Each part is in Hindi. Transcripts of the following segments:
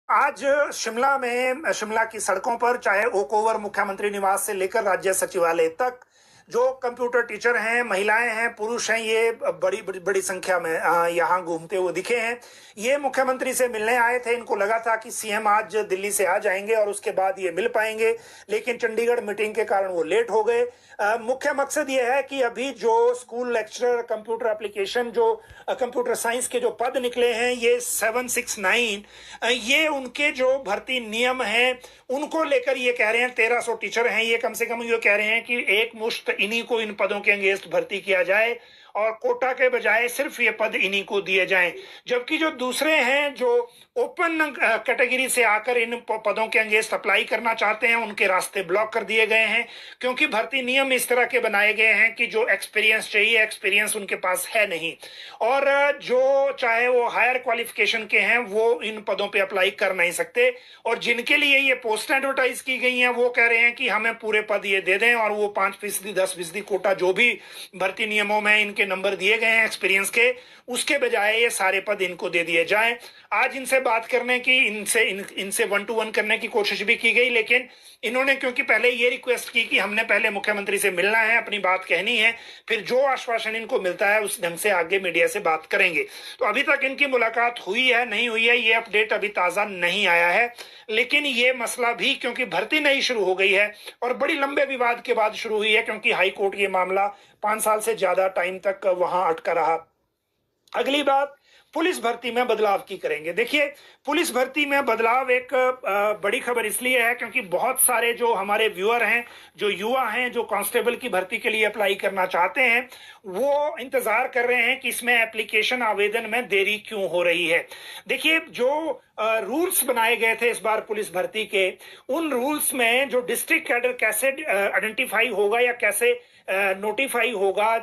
आज शिमला की सड़कों पर चाहे ओक ओवर मुख्यमंत्री निवास से लेकर राज्य सचिवालय तक जो कंप्यूटर टीचर हैं, महिलाएं हैं, पुरुष हैं, ये बड़ी बड़ी बड़ी संख्या में यहाँ घूमते हुए दिखे हैं। ये मुख्यमंत्री से मिलने आए थे। इनको लगा था कि सीएम आज दिल्ली से आ जाएंगे और उसके बाद ये मिल पाएंगे, लेकिन चंडीगढ़ मीटिंग के कारण वो लेट हो गए। मुख्य मकसद ये है कि अभी जो स्कूल लेक्चरर कंप्यूटर एप्लीकेशन जो कंप्यूटर साइंस के जो पद निकले हैं, ये 769, ये उनके जो भर्ती नियम हैं उनको लेकर ये कह रहे हैं 1300 टीचर हैं, ये कम से कम ये कह रहे हैं कि एक मुश्त इन्हीं को इन पदों के अगेंस्ट भर्ती किया जाए और कोटा के बजाय सिर्फ ये पद इन्हीं को दिए जाएं। जबकि जो दूसरे हैं जो ओपन कैटेगरी से आकर इन पदों के अगेंस्ट अप्लाई करना चाहते हैं, उनके रास्ते ब्लॉक कर दिए गए हैं, क्योंकि भर्ती नियम इस तरह के बनाए गए हैं कि जो एक्सपीरियंस चाहिए, एक्सपीरियंस उनके पास है नहीं, और जो चाहे वो हायर क्वालिफिकेशन के हैं वो इन पदों पे अप्लाई कर नहीं सकते। और जिनके लिए ये पोस्ट एडवर्टाइज की गई हैं वो कह रहे हैं कि हमें पूरे पद ये दे दें और वो 5%, 10% कोटा जो भी भर्ती नियमों में इनके नंबर दिए गए हैं एक्सपीरियंस के, उसके बजाय ये सारे पद इनको दे दिए जाएं। आज इनसे बात करने की, इनसे 1 to 1 करने की कोशिश भी की गई, लेकिन इन्होंने क्योंकि पहले ये रिक्वेस्ट की कि हमने पहले मुख्यमंत्री से मिलना है, अपनी बात कहनी है, फिर जो आश्वासन इनको मिलता है उस ढंग से आगे मीडिया से बात करेंगे। तो अभी तक इनकी मुलाकात हुई है नहीं हुई है, ये अपडेट अभी ताजा नहीं आया है। लेकिन ये मसला भी क्योंकि भर्ती नहीं शुरू हो गई है और बड़ी लंबे विवाद के बाद शुरू हुई है, क्योंकि हाई कोर्ट ये मामला 5 साल से ज्यादा टाइम तक वहां अटका रहा। अगली बात, पुलिस भर्ती में बदलाव की करेंगे। देखिए, पुलिस भर्ती में बदलाव एक बड़ी खबर इसलिए है क्योंकि बहुत सारे जो हमारे व्यूअर हैं, जो युवा हैं, जो कांस्टेबल की भर्ती के लिए अप्लाई करना चाहते हैं, वो इंतजार कर रहे हैं कि इसमें एप्लीकेशन आवेदन में देरी क्यों हो रही है। देखिए, जो रूल्स बनाए गए थे इस बार पुलिस भर्ती के, उन रूल्स में जो डिस्ट्रिक्ट कैडर कैसे आइडेंटिफाई होगा या कैसे नोटिफाई होगा,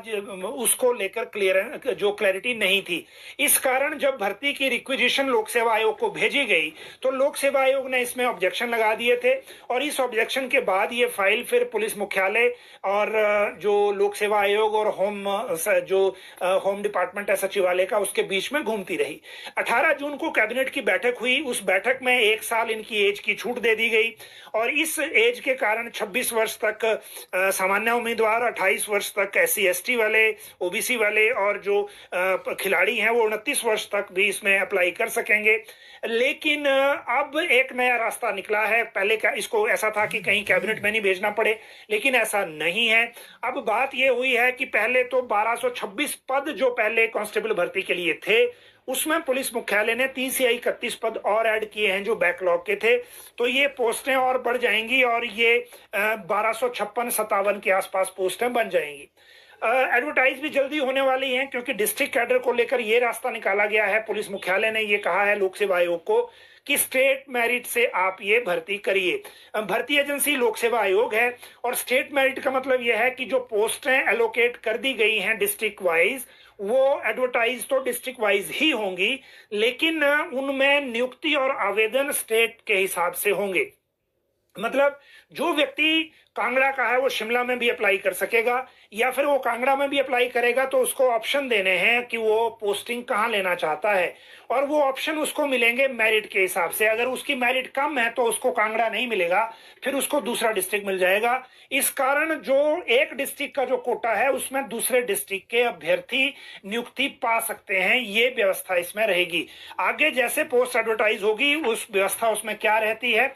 उसको लेकर क्लैरिटी नहीं थी। इस कारण जब भर्ती की रिक्विजिशन लोक सेवा आयोग को भेजी गई तो लोक सेवा आयोग ने इसमें ऑब्जेक्शन लगा दिए थे, और इस ऑब्जेक्शन के बाद ये फाइल फिर पुलिस मुख्यालय और जो लोक सेवा आयोग और होम डिपार्टमेंट है सचिवालय का, उसके बीच में घूमती रही। 18 जून को कैबिनेट की बैठक हुई। उस बैठक में 1 साल इनकी एज की छूट दे दी गई, और इस एज के कारण 26 वर्ष तक सामान्य उम्मीदवार, 28 वर्ष तक SC ST वाले, OBC वाले, और जो खिलाड़ी हैं वो 29 वर्ष तक भी इसमें अप्लाई कर सकेंगे। लेकिन अब एक नया रास्ता निकला है। पहले का इसको ऐसा था कि कहीं कैबिनेट में नहीं भेजना पड़े, लेकिन ऐसा नहीं है। अब बात यह हुई है कि पहले तो 1226 पद जो पहले कांस्टेबल भर्ती के लिए थे, उसमें पुलिस मुख्यालय ने 30 या 31 पद और ऐड किए हैं जो बैकलॉग के थे। तो ये पोस्टें और बढ़ जाएंगी और ये 1256-57 के आसपास पोस्टें बन जाएंगी। एडवर्टाइज भी जल्दी होने वाली हैं, क्योंकि डिस्ट्रिक्ट कैडर को लेकर ये रास्ता निकाला गया है। पुलिस मुख्यालय ने ये कहा है लोक सेवा आयोग को कि स्टेट मेरिट से आप ये भर्ती करिए। भर्ती एजेंसी लोक सेवा आयोग है, और स्टेट मेरिट का मतलब यह है कि जो पोस्टें एलोकेट कर दी गई हैं डिस्ट्रिक्ट वाइज, वो एडवर्टाइज तो डिस्ट्रिक्ट वाइज ही होंगी, लेकिन उनमें नियुक्ति और आवेदन स्टेट के हिसाब से होंगे। मतलब जो व्यक्ति कांगड़ा का है वो शिमला में भी अप्लाई कर सकेगा, या फिर वो कांगड़ा में भी अप्लाई करेगा तो उसको ऑप्शन देने हैं कि वो पोस्टिंग कहाँ लेना चाहता है, और वो ऑप्शन उसको मिलेंगे मेरिट के हिसाब से। अगर उसकी मेरिट कम है तो उसको कांगड़ा नहीं मिलेगा, फिर उसको दूसरा डिस्ट्रिक्ट मिल जाएगा। इस कारण जो एक डिस्ट्रिक्ट का जो कोटा है उसमें दूसरे डिस्ट्रिक्ट के अभ्यर्थी नियुक्ति पा सकते हैं, ये व्यवस्था इसमें रहेगी। आगे जैसे पोस्ट एडवर्टाइज होगी उस व्यवस्था उसमें क्या रहती है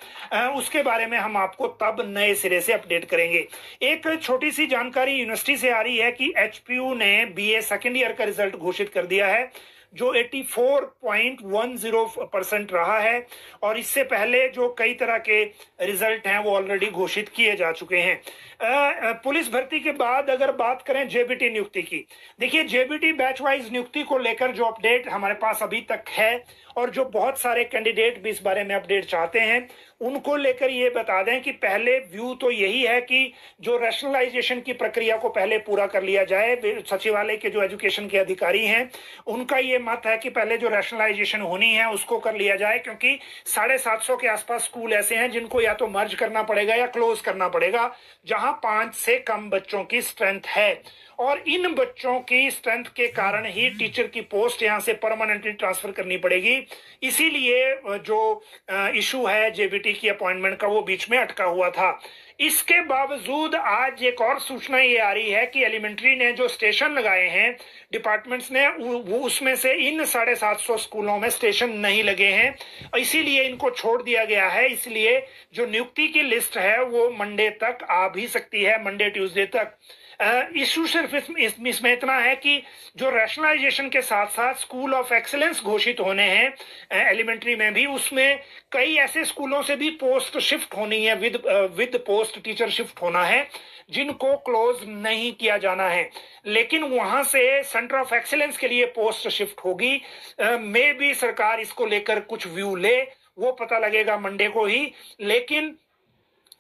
उसके बारे में हम आपको तब नए सिरे से अपडेट करेंगे। एक छोटी सी जानकारी यूनिवर्सिटी से आ रही है कि HPU ने BA सेकेंड ईयर का रिजल्ट घोषित कर दिया है, जो 84.10% रहा है, और इससे पहले जो कई तरह के रिजल्ट हैं वो ऑलरेडी घोषित किए जा चुके हैं। पुलिस भर्ती के बाद अगर बात करें JBT नियुक्ति की, देखिए JBT बैच वाइज नियुक्ति को लेकर जो अपडेट हमारे पास अभी तक है, और जो बहुत सारे कैंडिडेट भी इस बारे में अपडेट चाहते हैं, उनको लेकर ये बता दें कि पहले व्यू तो यही है कि जो रैशनलाइजेशन की प्रक्रिया को पहले पूरा कर लिया जाए। सचिवालय के जो एजुकेशन के अधिकारी हैं उनका ये मत है कि पहले जो रैशनलाइजेशन होनी है उसको कर लिया जाए, क्योंकि 750 के आसपास स्कूल ऐसे हैं जिनको या तो मर्ज करना पड़ेगा या क्लोज करना पड़ेगा, जहां 5 से कम बच्चों की स्ट्रेंथ है। और इन बच्चों की स्ट्रेंथ के कारण ही टीचर की पोस्ट यहां से परमानेंटली ट्रांसफर करनी पड़ेगी। इसीलिए जो इशू है जेबीटी की अपॉइंटमेंट का वो बीच में अटका हुआ था। इसके बावजूद आज एक और सूचना ये आ रही है कि एलिमेंट्री ने जो स्टेशन लगाए हैं डिपार्टमेंट्स ने, वो उसमें से इन 750 स्कूलों में स्टेशन नहीं लगे हैं, इसीलिए इनको छोड़ दिया गया है। इसलिए जो नियुक्ति की लिस्ट है वो मंडे तक आ भी सकती है, मंडे ट्यूसडे तक। इशू सिर्फ इसमें इतना है कि जो रैशनलाइजेशन के साथ साथ स्कूल ऑफ एक्सीलेंस घोषित होने हैं एलिमेंट्री में भी, उसमें कई ऐसे स्कूलों से भी पोस्ट शिफ्ट होनी है, विद पोस्ट टीचर शिफ्ट होना है, जिनको क्लोज नहीं किया जाना है, लेकिन वहां से सेंटर ऑफ एक्सीलेंस के लिए पोस्ट शिफ्ट होगी। मे भी सरकार इसको लेकर कुछ व्यू ले, वो पता लगेगा मंडे को ही। लेकिन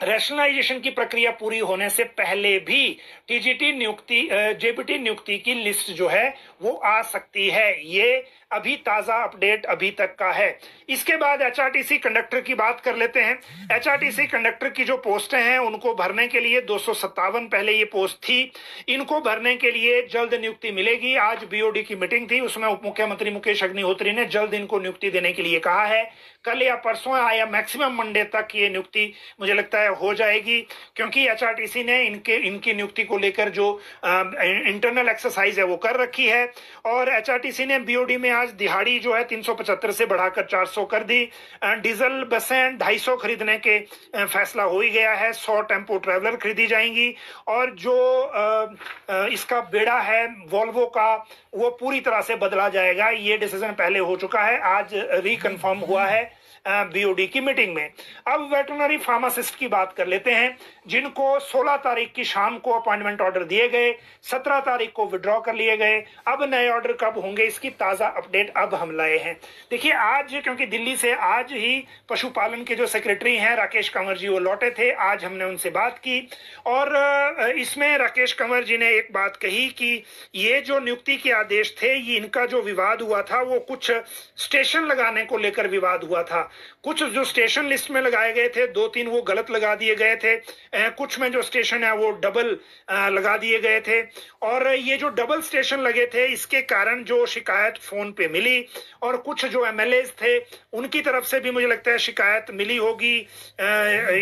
रैशनलाइजेशन की प्रक्रिया पूरी होने से पहले भी टीजीटी नियुक्ति जेबीटी नियुक्ति की लिस्ट जो है वो आ सकती है। ये अभी ताजा अपडेट अभी तक का है। इसके बाद एचआरटीसी कंडक्टर की बात कर लेते हैं। एचआरटीसी कंडक्टर की जो पोस्टें हैं उनको भरने के लिए 257 पहले ये पोस्ट थी, इनको भरने के लिए जल्द नियुक्ति मिलेगी। आज बीओडी की मीटिंग थी, उसमें उप मुख्यमंत्री मुकेश अग्निहोत्री ने जल्द इनको नियुक्ति देने के लिए कहा है। कल या परसों या मैक्सिमम मंडे तक ये नियुक्ति मुझे लगता है हो जाएगी, क्योंकि एचआरटीसी ने इनकी नियुक्ति को लेकर जो इंटरनल एक्सरसाइज है वो कर रखी है। और एचआरटीसी ने बीओडी में आज दिहाड़ी जो है 375 से बढ़ाकर 400 कर दी। डीजल बसें 250 खरीदने के फैसला हो ही गया है। 100 टेम्पो ट्रेवलर खरीदी जाएंगी। और जो इसका बेड़ा है वॉल्वो का, वो पूरी तरह से बदला जाएगा। ये डिसीजन पहले हो चुका है, आज रिकन्फर्म हुआ है बीओडी की मीटिंग में। अब वेटरनरी फार्मासिस्ट की बात कर लेते हैं, जिनको 16 तारीख की शाम को अपॉइंटमेंट ऑर्डर दिए गए, 17 तारीख को विड्रॉ कर लिए गए। अब नए ऑर्डर कब होंगे इसकी ताजा अपडेट अब हम लाए हैं। देखिए आज, क्योंकि दिल्ली से आज ही पशुपालन के जो सेक्रेटरी हैं राकेश कंवर जी वो लौटे थे, आज हमने उनसे बात की और इसमें राकेश कंवर जी ने एक बात कही कि ये जो नियुक्ति के आदेश थे, ये इनका जो विवाद हुआ था वो कुछ स्टेशन लगाने को लेकर विवाद हुआ था। कुछ जो स्टेशन लिस्ट में लगाए गए थे 2-3 वो गलत लगा दिए गए थे, कुछ में जो स्टेशन है वो डबल लगा दिए गए थे। और ये जो डबल स्टेशन लगे थे इसके कारण जो शिकायत फोन पे मिली, और कुछ जो एमएलएज थे उनकी तरफ से भी मुझे लगता है शिकायत मिली होगी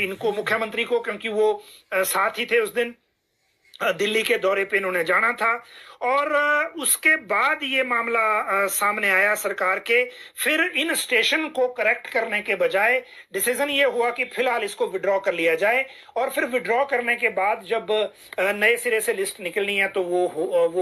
इनको, मुख्यमंत्री को, क्योंकि वो साथ ही थे उस दिन, दिल्ली के दौरे पे इन्होंने जाना था। और उसके बाद ये मामला सामने आया सरकार के। फिर इन स्टेशन को करेक्ट करने के बजाय डिसीजन ये हुआ कि फिलहाल इसको विड्रॉ कर लिया जाए, और फिर विड्रॉ करने के बाद जब नए सिरे से लिस्ट निकलनी है तो वो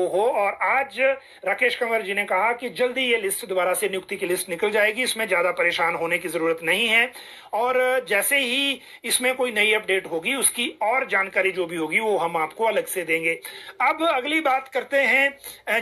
हो। और आज राकेश कंवर जी ने कहा कि जल्दी ये लिस्ट दोबारा से नियुक्ति की लिस्ट निकल जाएगी, इसमें ज्यादा परेशान होने की जरूरत नहीं है। और जैसे ही इसमें कोई नई अपडेट होगी उसकी और जानकारी जो भी होगी वो हम आपको अलग से देंगे। अब अगली बात करते हैं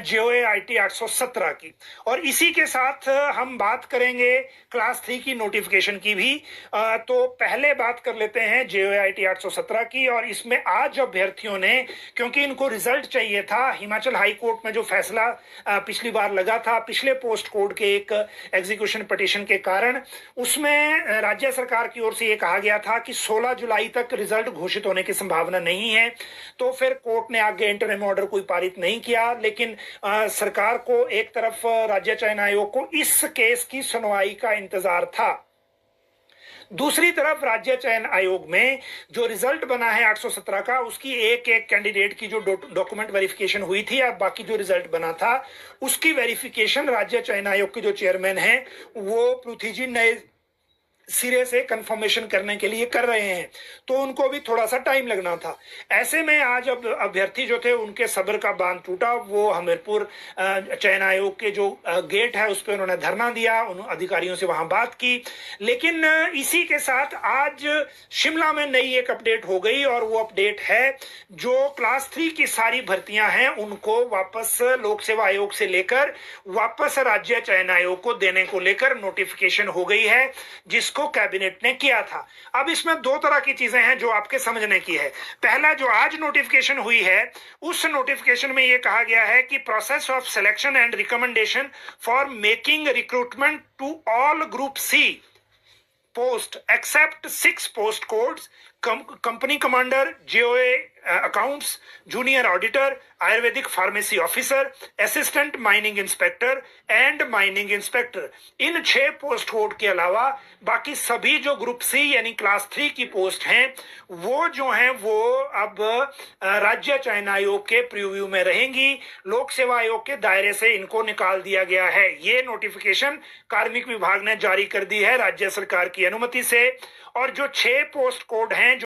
जेओए आईटी 817 की, और इसी के साथ हम बात करेंगे क्लास 3 की नोटिफिकेशन की भी। तो पहले बात कर लेते हैं जेओए आईटी 817 की। और इसमें आज अभ्यर्थियों ने, क्योंकि इनको रिजल्ट चाहिए था, हिमाचल हाई कोर्ट में जो फैसला पिछली बार लगा था पिछले पोस्ट कोड के एक एग्जीक्यूशन पिटीशन के कारण, उसमें राज्य सरकार की ओर से ये कहा गया था कि 16 जुलाई तक रिजल्ट घोषित होने की संभावना नहीं है। तो फिर कोर्ट ने आगे इंटरिम ऑर्डर कोई पारित नहीं किया, लेकिन सरकार को एक तरफ राज्य चयन आयोग को इस केस की सुनवाई का इंतजार था, दूसरी तरफ राज्य चयन आयोग में जो रिजल्ट बना है 817 का, उसकी एक कैंडिडेट की जो डॉक्यूमेंट वेरिफिकेशन हुई थी, अब बाकी जो रिजल्ट बना था उसकी वेरिफिकेशन राज्य चयन आयोग के जो चेयरमैन हैं वो पृथ्वी जी नए सिरे से कंफर्मेशन करने के लिए कर रहे हैं, तो उनको भी थोड़ा सा टाइम लगना था। ऐसे में आज अब अभ्यर्थी जो थे उनके सब्र का बांध टूटा। वो हमीरपुर चयन आयोग के जो गेट है उस पर उन्होंने धरना दिया, उन अधिकारियों से वहां बात की। लेकिन इसी के साथ आज शिमला में नई एक अपडेट हो गई, और वो अपडेट है जो क्लास 3 की सारी भर्तियां हैं उनको वापस लोक सेवा आयोग से लेकर वापस राज्य चयन आयोग को देने को लेकर नोटिफिकेशन हो गई है, जिसको कैबिनेट ने किया था। अब इसमें दो तरह की चीजें हैं जो आपके समझने की है। पहला, जो आज नोटिफिकेशन हुई है उस नोटिफिकेशन में यह कहा गया है कि process of selection and recommendation for making recruitment to all group C post except 6 post codes company commander JOA accounts, junior auditor, Ayurvedic pharmacy officer, assistant mining inspector and mining inspector, इन 6 पोस्ट कोड के अलावा बाकी सभी जो ग्रुप सी यानी क्लास 3 की पोस्ट हैं वो जो हैं वो अब राज्य चयन आयोग के प्रीव्यू में रहेंगी। लोक सेवा आयोग के दायरे से इनको निकाल दिया गया है। ये नोटिफिकेशन कार्मिक विभाग ने जारी कर दी है राज्य सरकार की अनुमति से। और जो 6 पोस्ट कोड हैं